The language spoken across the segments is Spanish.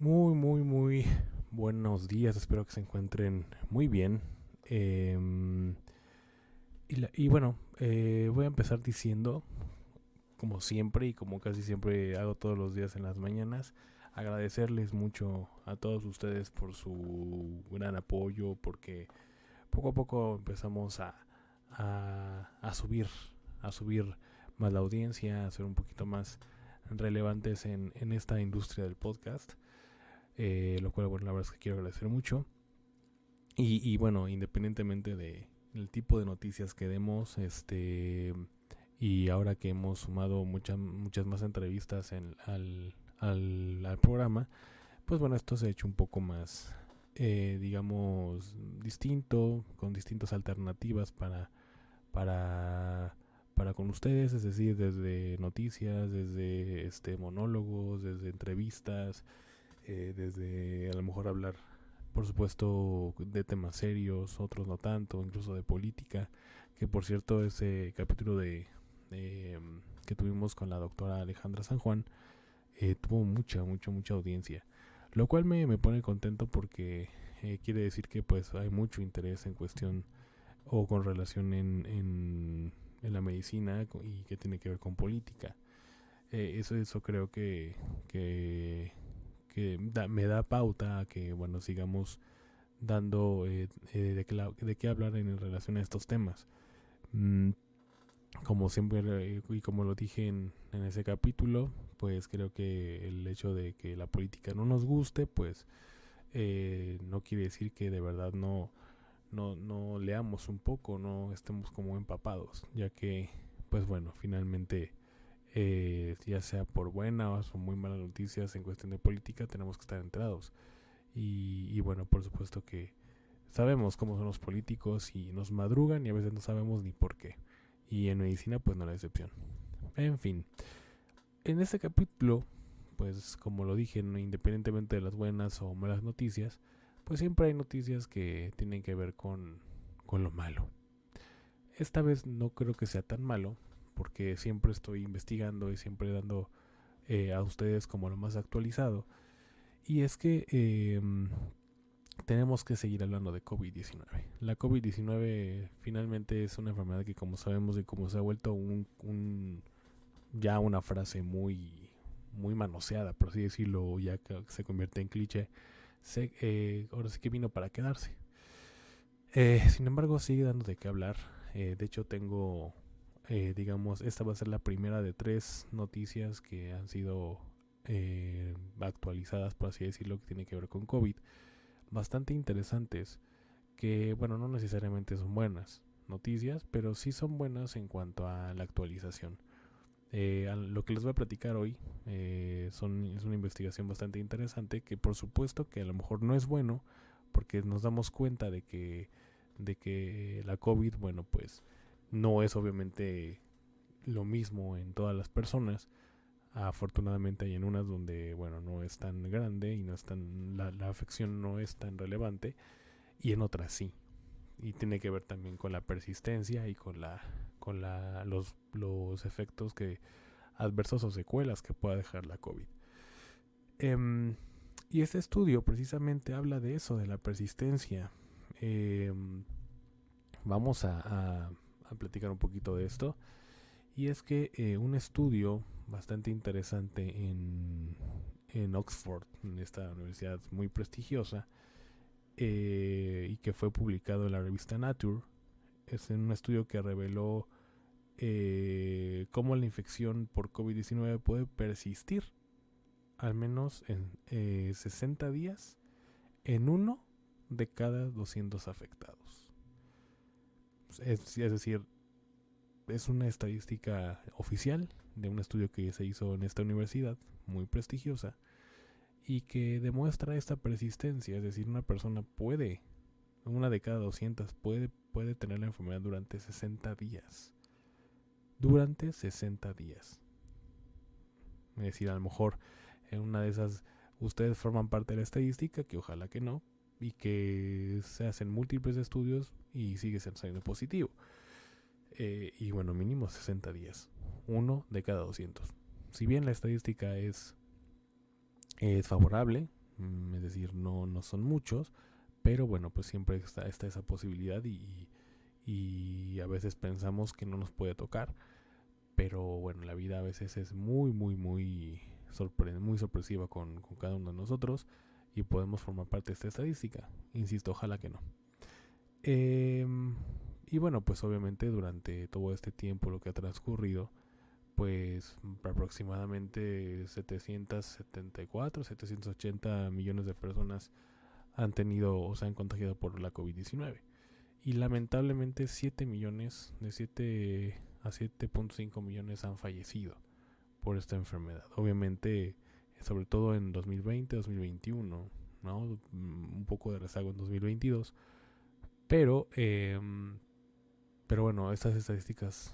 Muy buenos días. Espero que se encuentren muy bien. Em, Voy a empezar diciendo, como siempre y como casi siempre hago todos los días en las mañanas, agradecerles mucho a todos ustedes por su gran apoyo, porque poco a poco empezamos a subir más la audiencia, a ser un poquito más relevantes en esta industria del podcast. Lo cual, bueno, la verdad es que quiero agradecer mucho. Y bueno, independientemente de el tipo de noticias que demos, y ahora que hemos sumado muchas más entrevistas al programa, pues bueno, esto se ha hecho un poco más, digamos, distinto, con distintas alternativas para, para con ustedes, es decir, desde noticias, desde monólogos, desde entrevistas, desde a lo mejor hablar, por supuesto, de temas serios, otros no tanto, incluso de política, que por cierto ese capítulo que tuvimos con la doctora Alejandra San Juan tuvo mucha audiencia, lo cual me pone contento porque quiere decir que pues hay mucho interés en cuestión o con relación en la medicina y que tiene que ver con política. Eso creo que me da pauta a que, bueno, sigamos dando de qué hablar en relación a estos temas. Mm, Como siempre, y como lo dije en ese capítulo, pues creo que el hecho de que la política no nos guste, pues no quiere decir que de verdad no leamos un poco, no estemos como empapados, ya que, pues bueno, finalmente ya sea por buenas o muy malas noticias en cuestión de política, tenemos que estar enterados. Y bueno, por supuesto que sabemos cómo son los políticos y nos madrugan y a veces no sabemos ni por qué. Y en medicina pues no la excepción. En fin, en este capítulo, pues como lo dije, no, independientemente de las buenas o malas noticias, pues siempre hay noticias que tienen que ver con lo malo. Esta vez no creo que sea tan malo, porque siempre estoy investigando y siempre dando a ustedes como lo más actualizado. Y es que tenemos que seguir hablando de COVID-19. La COVID-19 finalmente es una enfermedad que, como sabemos y como se ha vuelto ya una frase muy manoseada, por así decirlo, ya que se convierte en cliché, ahora sí que vino para quedarse. Sin embargo, sigue dando de qué hablar. De hecho, tengo, digamos, esta va a ser la primera de 3 noticias que han sido actualizadas, por así decirlo, que tiene que ver con COVID, bastante interesantes, que, bueno, no necesariamente son buenas noticias, pero sí son buenas en cuanto a la actualización. Lo que les voy a platicar hoy es una investigación bastante interesante que por supuesto que a lo mejor no es bueno, porque nos damos cuenta de que la COVID, bueno, pues no es obviamente lo mismo en todas las personas. Afortunadamente hay en unas donde, bueno, no es tan grande y no es la afección no es tan relevante, y en otras sí. Y tiene que ver también con la persistencia y los efectos adversos o secuelas que pueda dejar la COVID. Em, y este estudio precisamente habla de eso, de la persistencia. Vamos a platicar un poquito de esto. Y es que un estudio bastante interesante en Oxford, en esta universidad muy prestigiosa, y que fue publicado en la revista Nature, es un estudio que reveló cómo la infección por COVID-19 puede persistir al menos en 60 días en uno de cada 200 afectados. Es decir, es una estadística oficial de un estudio que se hizo en esta universidad muy prestigiosa y que demuestra esta persistencia. Es decir, una de cada 200 puede tener la enfermedad durante 60 días. Durante 60 días. Es decir, a lo mejor en una de esas ustedes forman parte de la estadística, que ojalá que no, y que se hacen múltiples estudios y sigue saliendo positivo. Y bueno, mínimo 60 días. Uno de cada 200. Si bien la estadística es favorable, Es decir, no son muchos, pero bueno, pues siempre está esa posibilidad y a veces pensamos que no nos puede tocar, pero bueno, la vida a veces es muy, muy, muy, muy sorpresiva con cada uno de nosotros y podemos formar parte de esta estadística. Insisto, ojalá que no. Y bueno, pues obviamente durante todo este tiempo lo que ha transcurrido, pues aproximadamente 774, 780 millones de personas han tenido o se han contagiado por la COVID-19. Y lamentablemente 7 millones, de 7 a 7.5 millones han fallecido por esta enfermedad. Obviamente, sobre todo en 2020, 2021, ¿no? Un poco de rezago en 2022. Pero bueno, estas estadísticas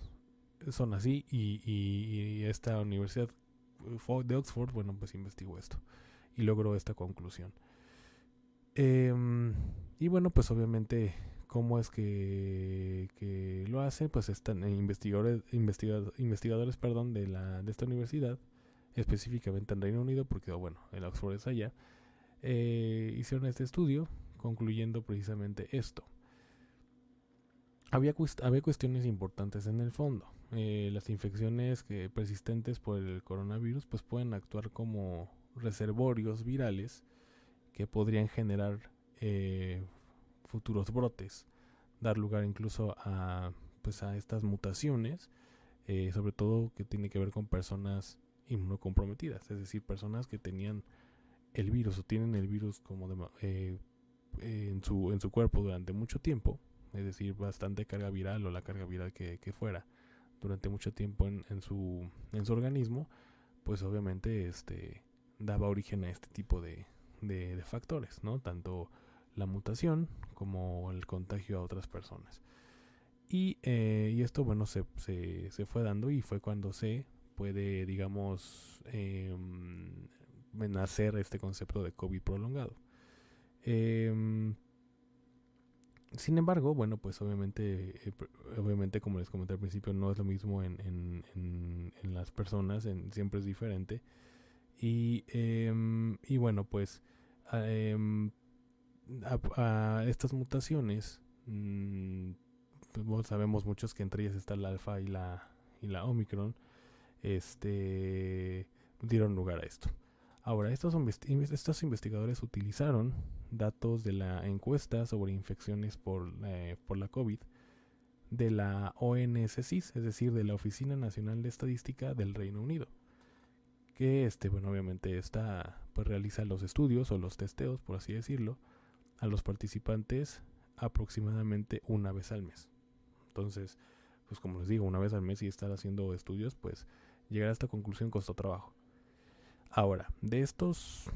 son así y esta universidad de Oxford, bueno, pues investigó esto y logró esta conclusión. Y bueno, pues obviamente, ¿cómo es que lo hace? Pues están investigadores perdón, de esta universidad, específicamente en Reino Unido, porque bueno, el Oxford es allá, hicieron este estudio concluyendo precisamente esto. Había cuestiones importantes en el fondo. Las infecciones persistentes por el coronavirus pues pueden actuar como reservorios virales que podrían generar futuros brotes, dar lugar incluso a estas mutaciones, sobre todo que tiene que ver con personas inmunocomprometidas, es decir, personas que tenían el virus o tienen el virus como en su cuerpo durante mucho tiempo, es decir, bastante carga viral o la carga viral que fuera durante mucho tiempo en su organismo, pues obviamente daba origen a este tipo de factores, ¿no? Tanto la mutación como el contagio a otras personas. Y esto, bueno, se fue dando y fue cuando se puede, digamos, nacer este concepto de COVID prolongado. Sin embargo, bueno, pues obviamente, como les comenté al principio, no es lo mismo en las personas, siempre es diferente. Y bueno, pues a estas mutaciones, pues sabemos muchos que entre ellas está la alfa y la Omicron, dieron lugar a esto. Ahora, estos investigadores utilizaron datos de la encuesta sobre infecciones por la COVID de la ONSCIS, es decir, de la Oficina Nacional de Estadística del Reino Unido, que bueno, obviamente pues realiza los estudios o los testeos, por así decirlo, a los participantes aproximadamente una vez al mes. Entonces, pues como les digo, una vez al mes y estar haciendo estudios, pues llegar a esta conclusión costó trabajo. Ahora, de estos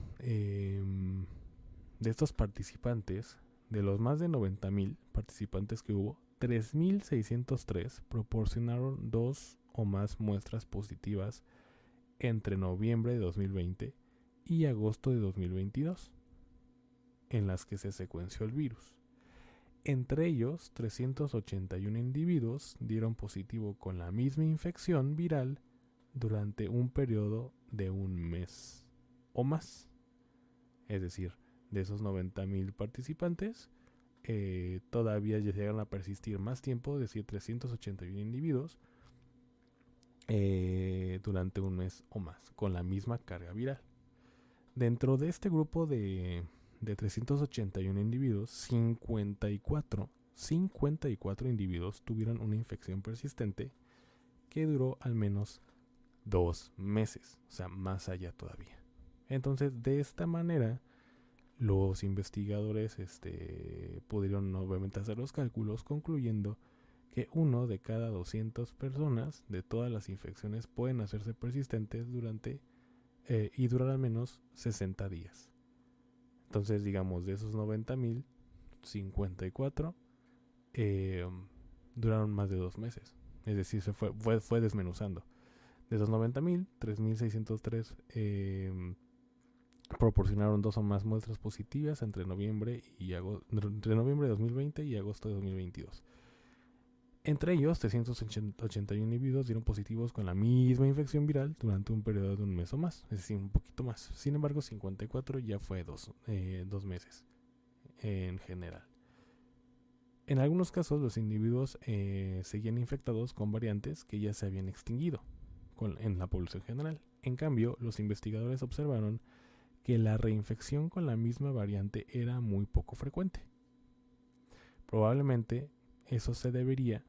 participantes, de los más de 90,000 participantes que hubo, 3,603 proporcionaron 2 o más muestras positivas entre noviembre de 2020 y agosto de 2022, en las que se secuenció el virus. Entre ellos, 381 individuos dieron positivo con la misma infección viral durante un periodo de un mes o más. Es decir, de esos 90,000 participantes, todavía llegaron a persistir más tiempo, es decir, 381 individuos durante un mes o más, con la misma carga viral. Dentro de este grupo de 381 individuos, 54 individuos tuvieron una infección persistente que duró al menos 2 meses, o sea, más allá todavía. Entonces, de esta manera, los investigadores pudieron obviamente hacer los cálculos, concluyendo que 1 de cada 200 personas de todas las infecciones pueden hacerse persistentes y durar al menos 60 días. Entonces, digamos, de esos 90,000, 54 duraron más de 2 meses. Es decir, se fue desmenuzando. De esos 90,000, 3,603 proporcionaron 2 o más muestras positivas entre noviembre de 2020 y agosto de 2022. Entre ellos, 381 individuos dieron positivos con la misma infección viral durante un periodo de un mes o más, es decir, un poquito más. Sin embargo, 54 ya fue 2 meses en general. En algunos casos, los individuos seguían infectados con variantes que ya se habían extinguido en la población general. En cambio, los investigadores observaron que la reinfección con la misma variante era muy poco frecuente. Probablemente eso se debía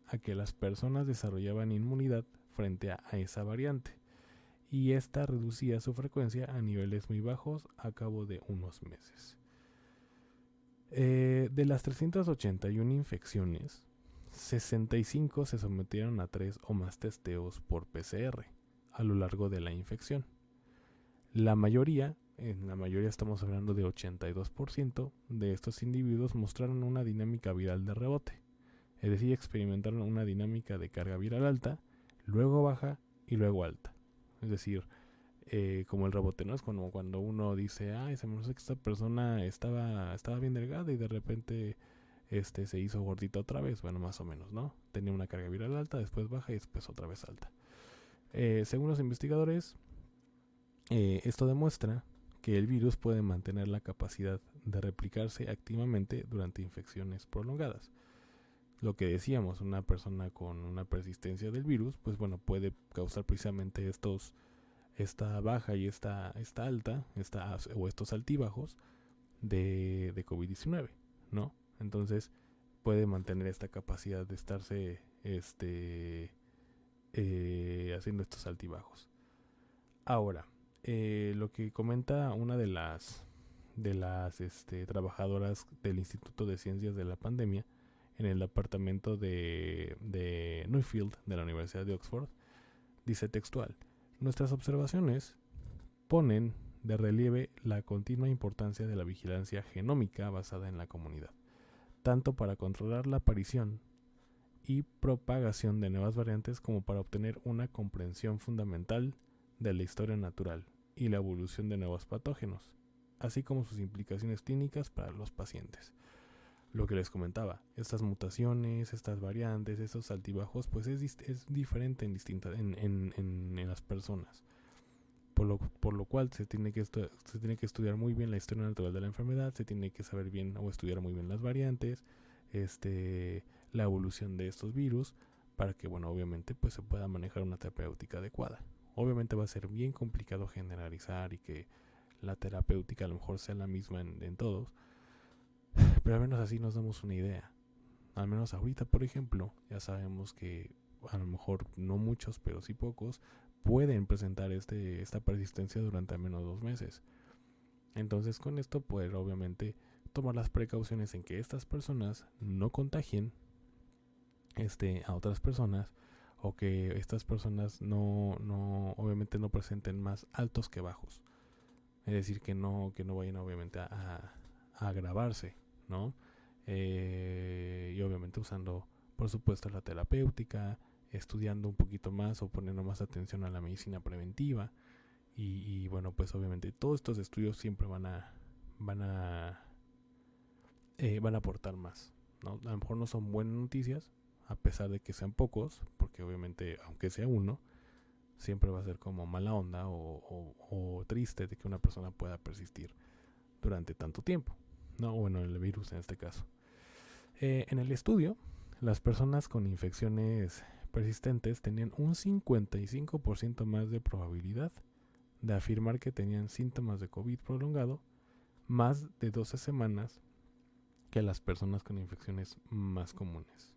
a que las personas desarrollaban inmunidad frente a esa variante y esta reducía su frecuencia a niveles muy bajos a cabo de unos meses. De las 381 infecciones, 65 se sometieron a 3 o más testeos por PCR a lo largo de la infección. En la mayoría estamos hablando de 82% de estos individuos mostraron una dinámica viral de rebote, es decir, experimentaron una dinámica de carga viral alta, luego baja y luego alta. Es decir, como el rebote, ¿no? Es como cuando uno dice, se me hace que esta persona estaba bien delgada y de repente se hizo gordita otra vez. Bueno, más o menos, ¿no? Tenía una carga viral alta, después baja y después otra vez alta. Según los investigadores, esto demuestra que el virus puede mantener la capacidad de replicarse activamente durante infecciones prolongadas. Lo que decíamos, una persona con una persistencia del virus, pues bueno, puede causar precisamente esta baja y esta alta, o estos altibajos de COVID-19, ¿no? Entonces puede mantener esta capacidad de estarse haciendo estos altibajos. Ahora, lo que comenta una de las trabajadoras del Instituto de Ciencias de la Pandemia en el departamento de Nuffield de la Universidad de Oxford, dice textual: nuestras observaciones ponen de relieve la continua importancia de la vigilancia genómica basada en la comunidad, tanto para controlar la aparición y propagación de nuevas variantes como para obtener una comprensión fundamental de la historia natural y la evolución de nuevos patógenos, así como sus implicaciones clínicas para los pacientes. Lo que les comentaba, estas mutaciones, estas variantes, estos altibajos, pues es diferente en las personas. Por lo cual se tiene que estudiar muy bien la historia natural de la enfermedad, se tiene que saber bien o estudiar muy bien las variantes, la evolución de estos virus, para que, bueno, obviamente pues se pueda manejar una terapéutica adecuada. Obviamente va a ser bien complicado generalizar y que la terapéutica a lo mejor sea la misma en todos, pero al menos así nos damos una idea. Al menos ahorita, por ejemplo, ya sabemos que a lo mejor no muchos, pero sí pocos, pueden presentar esta persistencia durante al menos 2 meses. Entonces con esto poder obviamente tomar las precauciones en que estas personas no contagien a otras personas, o que estas personas obviamente no presenten más altos que bajos. Es decir, que no vayan obviamente a agravarse, ¿no? Y obviamente usando, por supuesto, la terapéutica, estudiando un poquito más o poniendo más atención a la medicina preventiva. Y bueno, pues obviamente todos estos estudios siempre van a aportar más, ¿no? A lo mejor no son buenas noticias, a pesar de que sean pocos, porque obviamente, aunque sea uno, siempre va a ser como mala onda o triste de que una persona pueda persistir durante tanto tiempo, ¿no? Bueno, el virus en este caso. En el estudio, las personas con infecciones persistentes tenían un 55% más de probabilidad de afirmar que tenían síntomas de COVID prolongado más de 12 semanas que las personas con infecciones más comunes.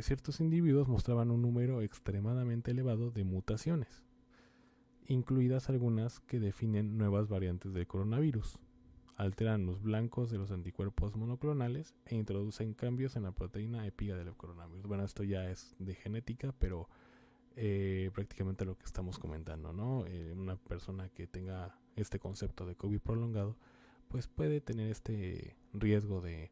Ciertos individuos mostraban un número extremadamente elevado de mutaciones, incluidas algunas que definen nuevas variantes del coronavirus, alteran los blancos de los anticuerpos monoclonales e introducen cambios en la proteína epiga del coronavirus. Bueno, esto ya es de genética, pero prácticamente lo que estamos comentando, ¿no? Una persona que tenga este concepto de COVID prolongado, pues puede tener este riesgo de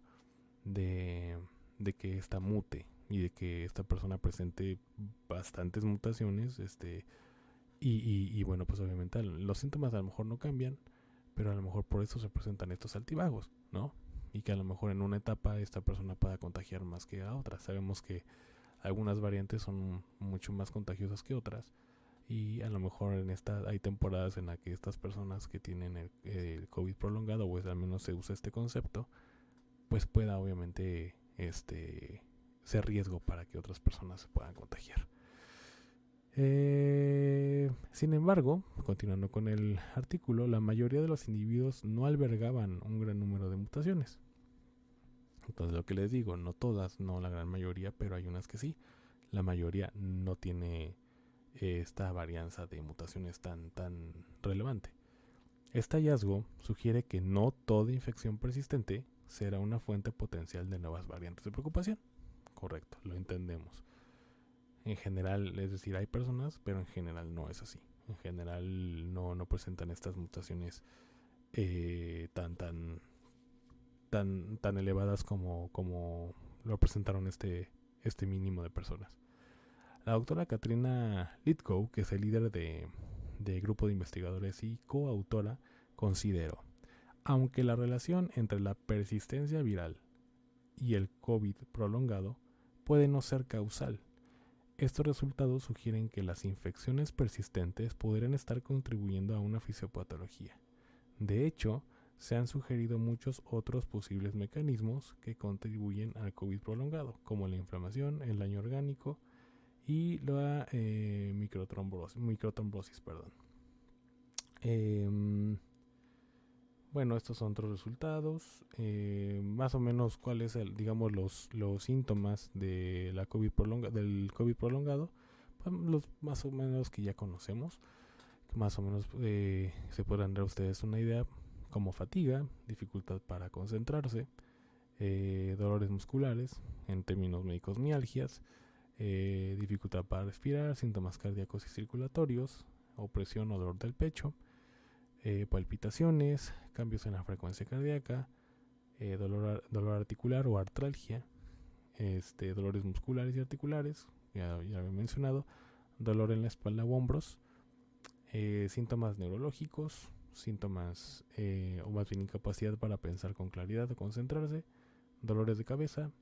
que esta mute y de que esta persona presente bastantes mutaciones, y bueno, pues obviamente los síntomas a lo mejor no cambian, pero a lo mejor por eso se presentan estos altibajos, ¿no? y que a lo mejor en una etapa esta persona pueda contagiar más que a otra. Sabemos que algunas variantes son mucho más contagiosas que otras, y a lo mejor hay temporadas en las que estas personas que tienen el COVID prolongado, o al menos se usa este concepto, pues pueda obviamente ser riesgo para que otras personas se puedan contagiar. Sin embargo, continuando con el artículo, la mayoría de los individuos no albergaban un gran número de mutaciones. Entonces, lo que les digo, no todas, no la gran mayoría, pero hay unas que sí. La mayoría no tiene esta varianza de mutaciones tan relevante. Este hallazgo sugiere que no toda infección persistente será una fuente potencial de nuevas variantes de preocupación. Correcto, lo entendemos. En general, es decir, hay personas, pero en general no es así. En general no presentan estas mutaciones tan elevadas como lo presentaron este mínimo de personas. La doctora Katrina Litkow, que es el líder de grupo de investigadores y coautora, consideró: aunque la relación entre la persistencia viral y el COVID prolongado puede no ser causal, estos resultados sugieren que las infecciones persistentes podrían estar contribuyendo a una fisiopatología. De hecho, se han sugerido muchos otros posibles mecanismos que contribuyen al COVID prolongado, como la inflamación, el daño orgánico y la microtrombosis. Bueno, estos son otros resultados. Más o menos, ¿cuáles los síntomas de la del COVID prolongado? Pues los más o menos que ya conocemos. Más o menos se podrán dar ustedes una idea, como fatiga, dificultad para concentrarse, dolores musculares, en términos médicos mialgias, dificultad para respirar, síntomas cardíacos y circulatorios, opresión o dolor del pecho, palpitaciones, cambios en la frecuencia cardíaca, dolor articular o artralgia, dolores musculares y articulares, ya había mencionado, dolor en la espalda u hombros, síntomas neurológicos, síntomas o más bien incapacidad para pensar con claridad o concentrarse, dolores de cabeza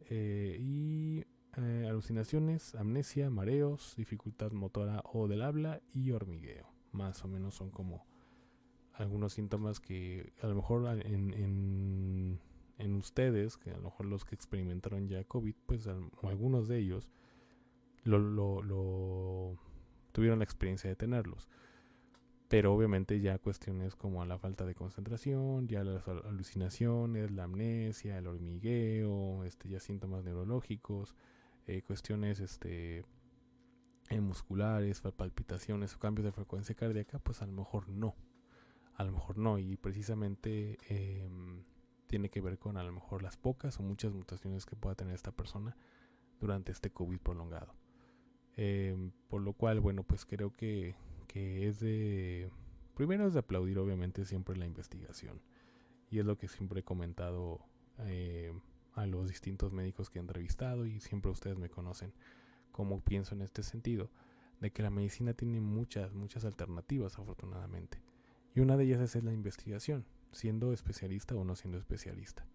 y alucinaciones, amnesia, mareos, dificultad motora o del habla y hormigueo. Más o menos son como algunos síntomas que a lo mejor en ustedes, que a lo mejor los que experimentaron ya COVID, pues algunos de ellos lo tuvieron la experiencia de tenerlos. Pero obviamente ya cuestiones como la falta de concentración, ya las alucinaciones, la amnesia, el hormigueo, ya síntomas neurológicos, cuestiones musculares, palpitaciones o cambios de frecuencia cardíaca, pues a lo mejor no, y precisamente tiene que ver con a lo mejor las pocas o muchas mutaciones que pueda tener esta persona durante este COVID prolongado. Por lo cual, bueno, pues creo que primero es de aplaudir obviamente siempre la investigación, y es lo que siempre he comentado a los distintos médicos que he entrevistado, y siempre ustedes me conocen cómo pienso en este sentido, de que la medicina tiene muchas alternativas, afortunadamente, y una de ellas es la investigación, siendo especialista o no siendo especialista.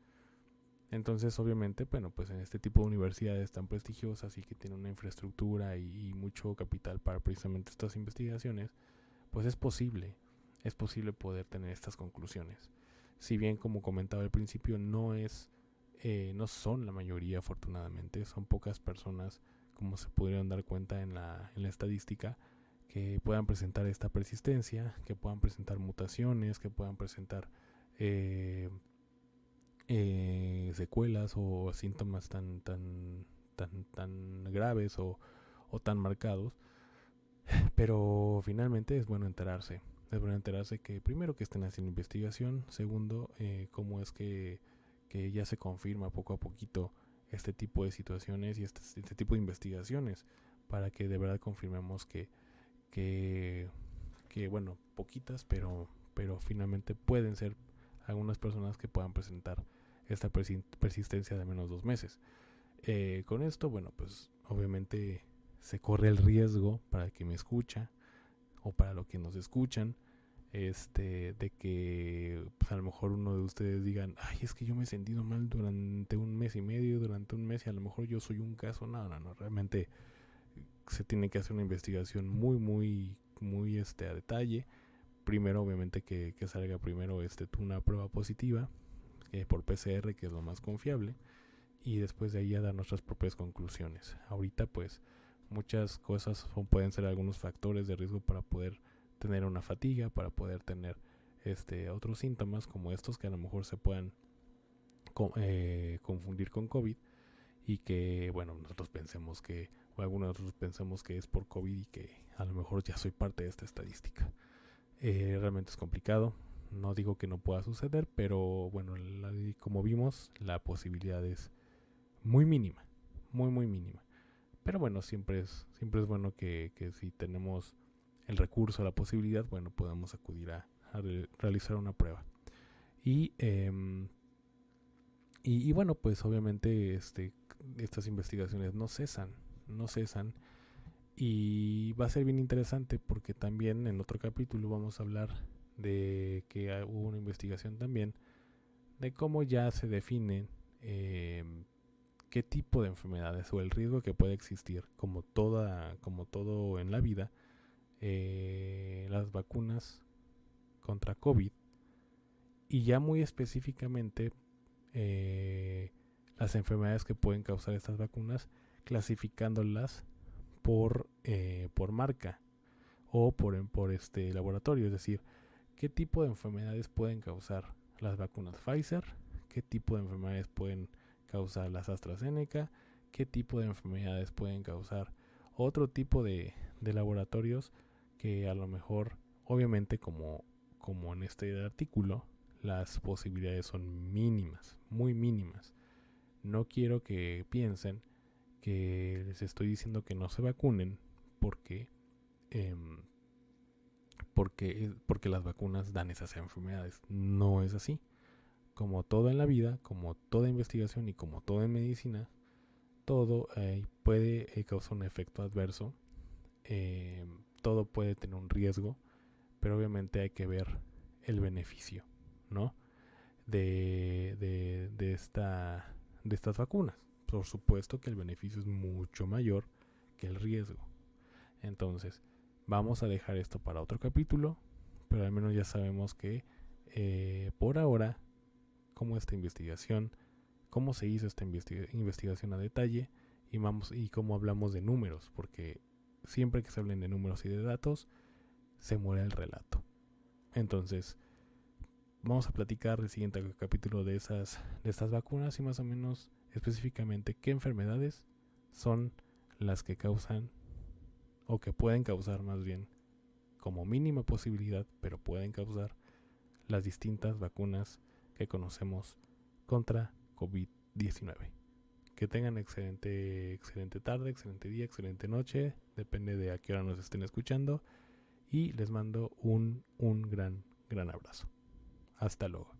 Entonces, obviamente, bueno, pues en este tipo de universidades tan prestigiosas y que tienen una infraestructura y mucho capital para precisamente estas investigaciones, pues es posible poder tener estas conclusiones. Si bien, como comentaba al principio, no son la mayoría, afortunadamente, son pocas personas, como se pudieron dar cuenta en la estadística, que puedan presentar esta persistencia, que puedan presentar mutaciones, que puedan presentar secuelas o síntomas tan graves o tan marcados. Pero finalmente es bueno enterarse que primero que estén haciendo investigación, segundo cómo es que ya se confirma poco a poquito este tipo de situaciones y este tipo de investigaciones, para que de verdad confirmemos que bueno, poquitas, pero finalmente pueden ser algunas personas que puedan presentar esta persistencia de menos 2 meses. Con esto, bueno, pues obviamente se corre el riesgo para el que me escucha o para los que nos escuchan, de que pues, a lo mejor uno de ustedes digan, ay, es que yo me he sentido mal durante un mes y medio, durante un mes, y a lo mejor yo soy un caso. No, realmente se tiene que hacer una investigación muy a detalle. Primero, obviamente, que salga primero una prueba positiva por PCR, que es lo más confiable, y después de ahí a dar nuestras propias conclusiones. Ahorita, pues, muchas cosas pueden ser algunos factores de riesgo para poder tener una fatiga, para poder tener otros síntomas como estos que a lo mejor se puedan confundir con COVID, y que, bueno, nosotros pensemos que, o algunos de nosotros pensemos que es por COVID y que a lo mejor ya soy parte de esta estadística. Realmente es complicado. No digo que no pueda suceder, pero bueno, como vimos, la posibilidad es muy mínima, muy mínima. Pero bueno, siempre es bueno que si tenemos el recurso, la posibilidad, bueno, podamos acudir a realizar una prueba. Y bueno, pues obviamente estas investigaciones no cesan. Y va a ser bien interesante porque también en otro capítulo vamos a hablar de que hubo una investigación también de cómo ya se define qué tipo de enfermedades o el riesgo que puede existir, como todo en la vida. Las vacunas contra COVID, y ya muy específicamente las enfermedades que pueden causar estas vacunas, clasificándolas por marca o por laboratorio. Es decir, qué tipo de enfermedades pueden causar las vacunas Pfizer, qué tipo de enfermedades pueden causar las AstraZeneca, qué tipo de enfermedades pueden causar otro tipo de laboratorios que a lo mejor, obviamente, como en este artículo, las posibilidades son mínimas, muy mínimas. No quiero que piensen que les estoy diciendo que no se vacunen porque las vacunas dan esas enfermedades. No es así. Como todo en la vida, como toda investigación y como todo en medicina, todo puede causar un efecto adverso. Todo puede tener un riesgo, pero obviamente hay que ver el beneficio, ¿no? De estas vacunas. Por supuesto que el beneficio es mucho mayor que el riesgo. Entonces, vamos a dejar esto para otro capítulo, pero al menos ya sabemos que por ahora, cómo se hizo esta investigación a detalle, y cómo hablamos de números, porque siempre que se hablen de números y de datos, se muere el relato. Entonces, vamos a platicar el siguiente capítulo de estas vacunas y más o menos específicamente qué enfermedades son las que causan, o que pueden causar más bien, como mínima posibilidad, pero pueden causar las distintas vacunas que conocemos contra COVID-19. Que tengan excelente tarde, excelente día, excelente noche, depende de a qué hora nos estén escuchando, y les mando un gran abrazo. Hasta luego.